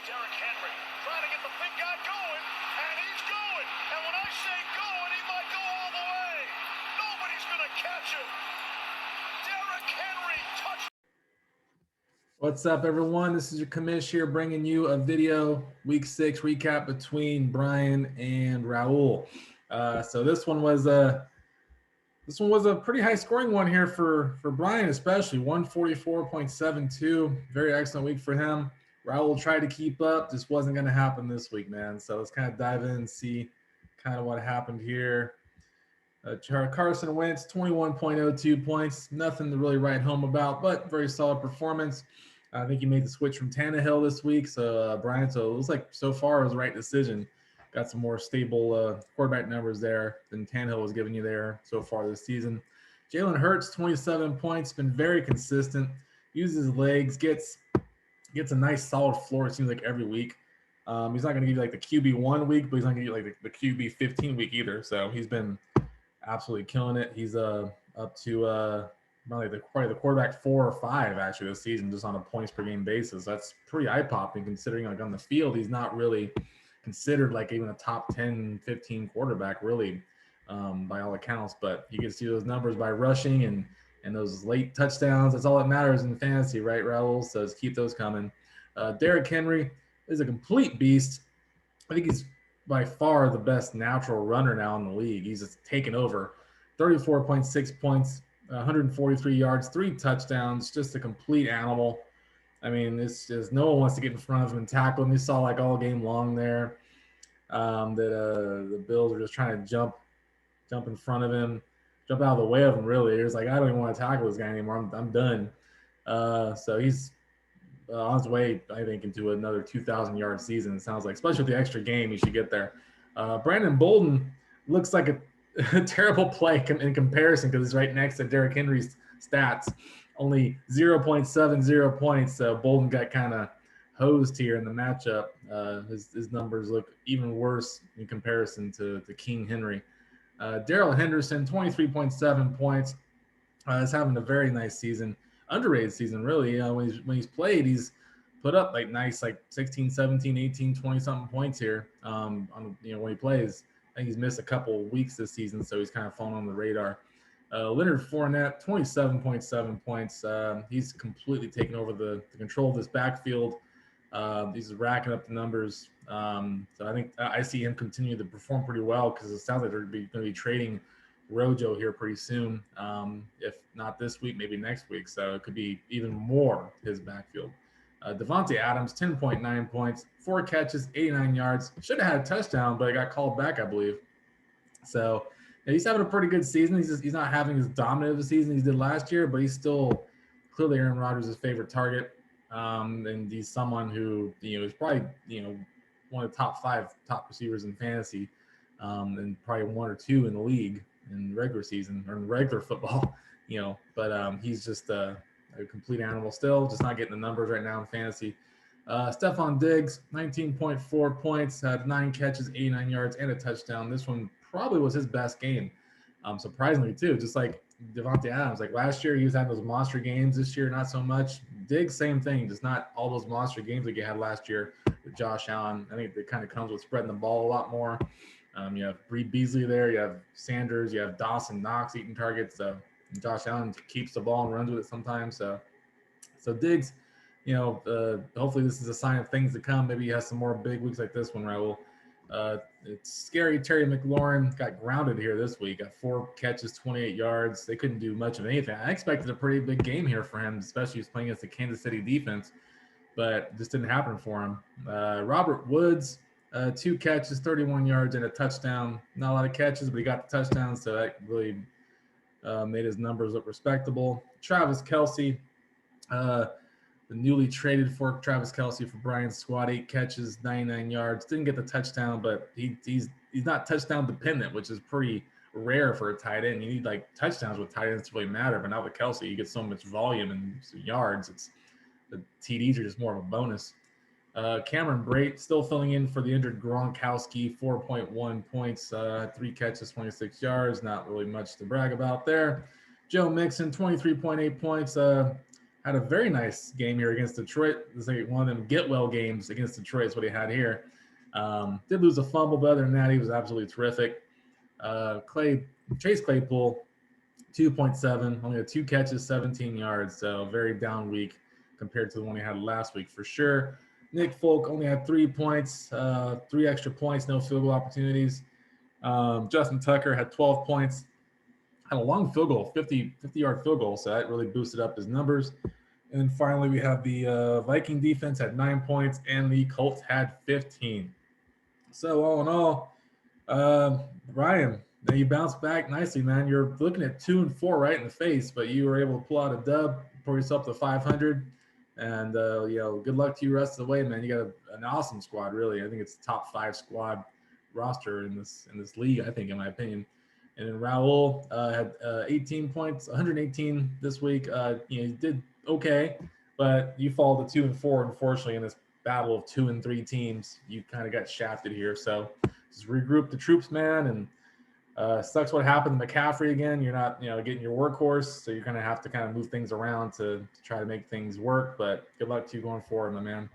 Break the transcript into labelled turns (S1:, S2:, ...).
S1: Derrick Henry trying to get the big guy going, and he's going. And when I say going, he might go all the way. Nobody's going to catch him. Derrick Henry touched.
S2: What's up, everyone? This is your commish here, bringing you a video Week 6 recap between Bryan and Raul. So this one was a pretty high scoring one here for Bryan, especially 144.72. Very excellent week for him. Raul tried to keep up, just wasn't going to happen this week, man. So let's kind of dive in and see kind of what happened here. Carson Wentz, 21.02 points. Nothing to really write home about, but very solid performance. I think he made the switch from Tannehill this week. So, Bryan, so it looks like so far it was the right decision. Got some more stable quarterback numbers there than Tannehill was giving you there so far this season. Jalen Hurts, 27 points, been very consistent. Uses his legs, gets a nice solid floor, it seems like every week. He's not going to give you like the QB 1 week, but he's not going to give you like the QB 15 week either. So he's been absolutely killing it. He's up to probably the quarterback 4 or 5 actually this season, just on a points per game basis. That's pretty eye popping considering like on the field he's not really considered like even a top 10, 15 quarterback really by all accounts. But you can see those numbers by rushing and those late touchdowns. That's all that matters in fantasy, right, Raul? So just keep those coming. Derrick Henry is a complete beast. I think he's by far the best natural runner now in the league. He's just taken over. 34.6 points, 143 yards, 3 touchdowns, just a complete animal. I mean, it's just no one wants to get in front of him and tackle him. You saw like all game long there that the Bills were just trying to jump in front of him, jump out of the way of him. Really, it was like I don't even want to tackle this guy anymore. I'm done. So he's on his way, I think, into another 2,000-yard season. It sounds like, especially with the extra game, he should get there. Brandon Bolden looks like a terrible play in comparison because he's right next to Derrick Henry's stats. Only 0.70 points. So Bolden got kind of hosed here in the matchup. His numbers look even worse in comparison to King Henry. Darrell Henderson, 23.7 points. Is having a very nice season. Underrated season, really. When he's played, he's put up like nice, like 16, 17, 18, 20 something points here. On when he plays, I think he's missed a couple weeks this season, so he's kind of fallen on the radar. Leonard Fournette, 27.7 points. He's completely taken over the control of this backfield. He's racking up the numbers. So I think I see him continue to perform pretty well because it sounds like they're going to be trading Rojo here pretty soon. If not this week, maybe next week. So it could be even more his backfield. Devontae Adams, 10.9 points, 4 catches, 89 yards. Should have had a touchdown, but it got called back, I believe. So he's having a pretty good season. He's not having as dominant of a season as he did last year, but he's still clearly Aaron Rodgers' favorite target. And he's someone who is probably one of the top 5 top receivers in fantasy, and probably 1 or 2 in the league in regular season or in regular football. But he's just a complete animal still, just not getting the numbers right now in fantasy. Stephon Diggs, 19.4 points, had 9 catches, 89 yards, and a touchdown. This one probably was his best game, surprisingly too. Just like Devontae Adams, like last year he was having those monster games. This year not so much. Diggs, same thing, just not all those monster games like you had last year with Josh Allen. I think it kind of comes with spreading the ball a lot more. You have Breed Beasley there, you have Sanders, you have Dawson Knox eating targets. So Josh Allen keeps the ball and runs with it sometimes. So Diggs, hopefully this is a sign of things to come. Maybe he has some more big weeks like this one, Raul. It's scary. Terry McLaurin got grounded here this week. Got 4 catches, 28 yards. They couldn't do much of anything. I expected a pretty big game here for him, especially he's playing against the Kansas City defense, but this didn't happen for him. Robert Woods, 2 catches, 31 yards, and a touchdown. Not a lot of catches, but he got the touchdown, so that really made his numbers look respectable. Travis Kelce, the newly traded for Travis Kelce for Bryan's squad, 8 catches, 99 yards. Didn't get the touchdown, but he's not touchdown dependent, which is pretty rare for a tight end. You need like touchdowns with tight ends to really matter, but now with Kelce, you get so much volume and yards. It's the TDs are just more of a bonus. Cameron Brate still filling in for the injured Gronkowski, 4.1 points, 3 catches, 26 yards. Not really much to brag about there. Joe Mixon, 23.8 points. had a very nice game here against Detroit. It's like one of them get well games against Detroit is what he had here. Did lose a fumble, but other than that, he was absolutely terrific. Chase Claypool, 2.7, only had 2 catches, 17 yards. So very down week compared to the one he had last week for sure. Nick Folk only had 3 points, 3 extra points, no field goal opportunities. Justin Tucker had 12 points, had a long field goal, 50-yard field goal. So that really boosted up his numbers. And then finally, we have the Viking defense had 9 points, and the Colts had 15. So all in all, Ryan, now you bounced back nicely, man. You're looking at 2-4 right in the face, but you were able to pull out a dub, pour yourself to 500, and good luck to you the rest of the way, man. You got an awesome squad, really. I think it's top 5 squad roster in this league, I think, in my opinion. And then Raul had 18 points, 118 this week. You did okay, but you fall to 2-4, unfortunately, in this battle of 2 and 3 teams. You kind of got shafted here, so just regroup the troops, man. And sucks what happened to McCaffrey again. You're not, getting your workhorse, so you're gonna have to kind of move things around to try to make things work. But good luck to you going forward, my man.